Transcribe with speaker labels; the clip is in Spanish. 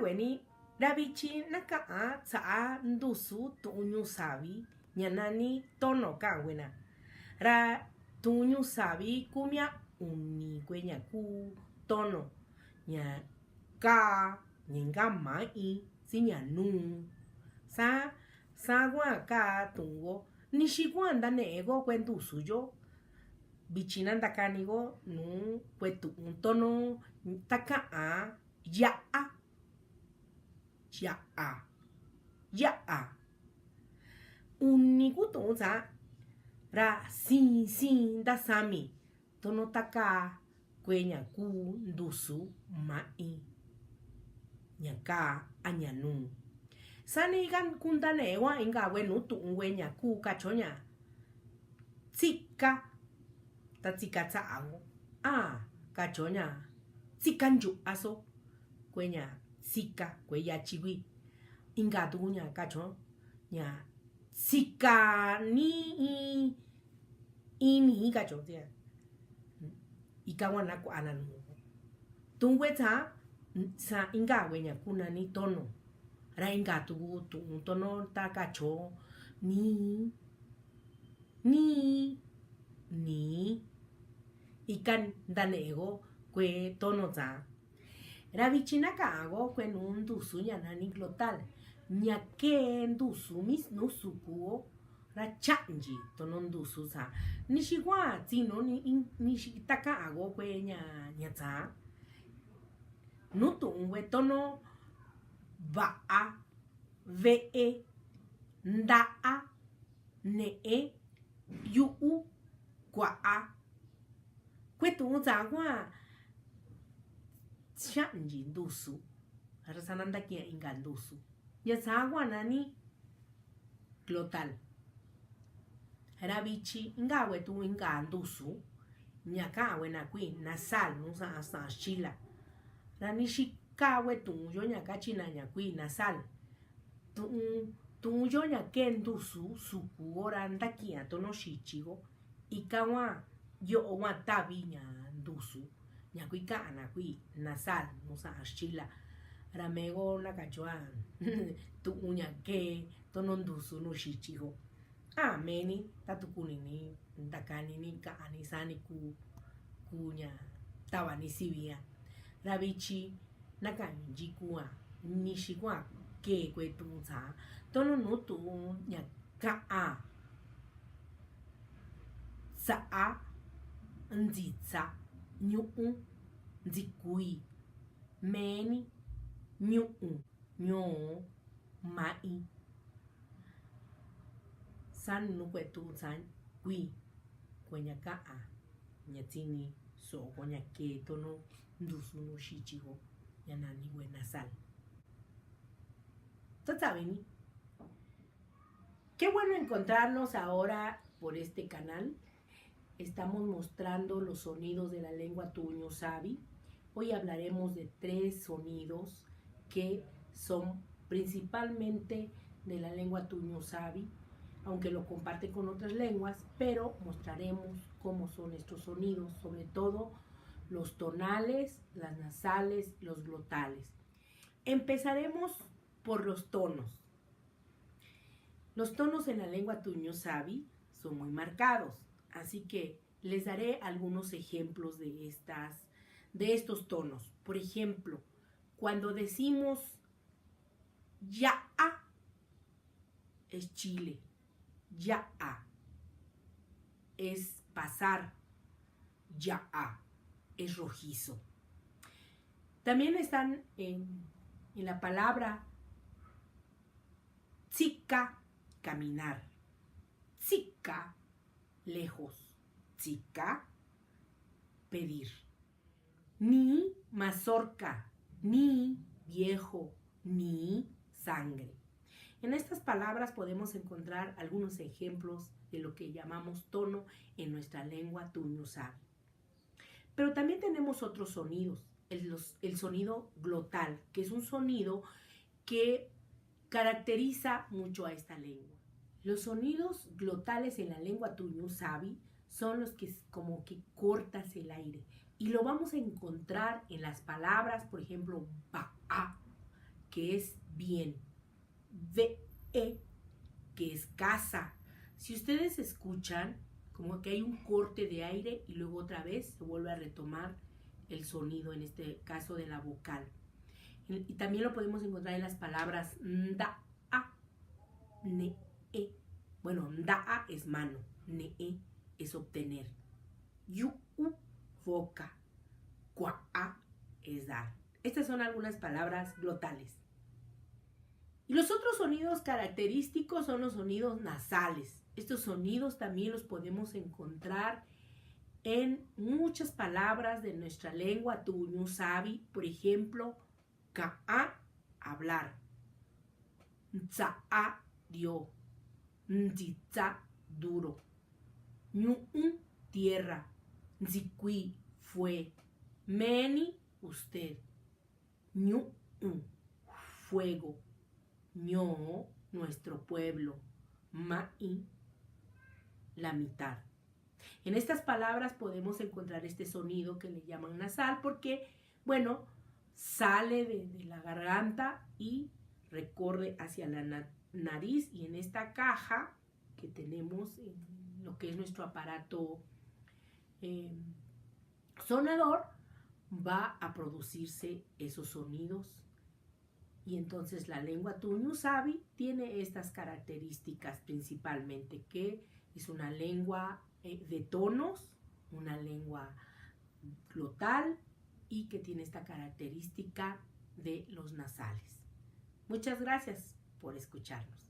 Speaker 1: weni rabichi naka a saa ndusu tuñu sabi nyanani tono ka wena ra tuñu sabi kumia uni kwenya ku tono nya ka nyinga mai sinya nu sa gua ka tungo nishigua ndane ego kwentu suyo bichina ndakanigo nu kwetu un tono taka a ya unikuto za ra sin dasami tono taka kwenya ku ndusu mai nyaka anyanu sani gan kundane wa inga wenu tu wenya ku kachonya tsika tatsika tsao kachonya tsikanju aso kwenya sika kweya chiwi inga tunya kacho nya sika ni ini kacho tia ikawana ku ananu tungweta sa inga wenya kuna ni tono ra inga tu tono ta kacho ni ikan danego kwe tono za rabichina ka ago kwe nundusu nyanani glotal nyake ndusu mis no sukuo ra chanji tono ndusu za nishigwa tino nishitaka ago kwe nyata nutu unwe tono va'a ve'e nda'a ne'e yu'u kwa'a kwetu zagua chanji ndusu rasananda kia inga ndusu ya zagua nani glotal rabichi inga wetu inga ndusu nyaka wena kui nasal nusa asa chila ranishika wetu yo nyaka china nyakui nasal tu yo nyake ndusu suku ora ndakia tono shichigo ikawa yo wa tabinya ndusu nyakuika anakui nasal nusa ashila ramego nakachwa tu unyake tono ndusu no shichigo meni tatukunini ndakanini ka anisani kunya tawani sibia rabichi nakanjikua nishikua ke kwetunza tono nutu nyaka saa nzitsa nyuu nzikui meni nyoo mai san nukwetunza kui kwenya kaa nyatini so konya ke tono ndusu no shichigo yanani buena sal. ¿Saben? Qué bueno encontrarnos ahora por este canal. Estamos mostrando los sonidos de la lengua tuño sabi. Hoy hablaremos de 3 sonidos que son principalmente de la lengua tuño sabi, aunque lo comparte con otras lenguas, pero mostraremos cómo son estos sonidos, sobre todo los tonales, las nasales, los glotales. Empezaremos por los tonos. Los tonos en la lengua tuño sabi son muy marcados, así que les daré algunos ejemplos de estos tonos. Por ejemplo, cuando decimos ya es chile, ya es pasar, ya es rojizo. También están en la palabra chica, caminar, chica, lejos, chica, pedir. Ni mazorca, ni viejo, ni sangre. En estas palabras podemos encontrar algunos ejemplos de lo que llamamos tono en nuestra lengua tuño sabi. Pero también tenemos otros sonidos. El sonido glotal, que es un sonido que caracteriza mucho a esta lengua. Los sonidos glotales en la lengua tuño sabi son los que como que cortas el aire. Y lo vamos a encontrar en las palabras, por ejemplo, ba'a, que es bien. Ve, que es casa. Si ustedes escuchan, como que hay un corte de aire y luego otra vez se vuelve a retomar el sonido, en este caso de la vocal. Y también lo podemos encontrar en las palabras nda, a, ne, e. Bueno, nda es mano, ne, es obtener. Yu, boca, qua, es dar. Estas son algunas palabras glotales. Y los otros sonidos característicos son los sonidos nasales. Estos sonidos también los podemos encontrar en muchas palabras de nuestra lengua tuñu sabi. Por ejemplo, ka'a, hablar. Tsa'a, dio. Ntitsa, duro. Ñu'u, tierra. Nzikui, fue. Meni, usted. Ñu'u, fuego. Ño, nuestro pueblo. Ma'i, la mitad. En estas palabras podemos encontrar este sonido que le llaman nasal porque, bueno, sale de la garganta y recorre hacia la nariz, y en esta caja que tenemos en lo que es nuestro aparato sonador, va a producirse esos sonidos. Y entonces la lengua tuñu sabi tiene estas características principalmente, que es una lengua de tonos, una lengua glotal, y que tiene esta característica de los nasales. Muchas gracias por escucharnos.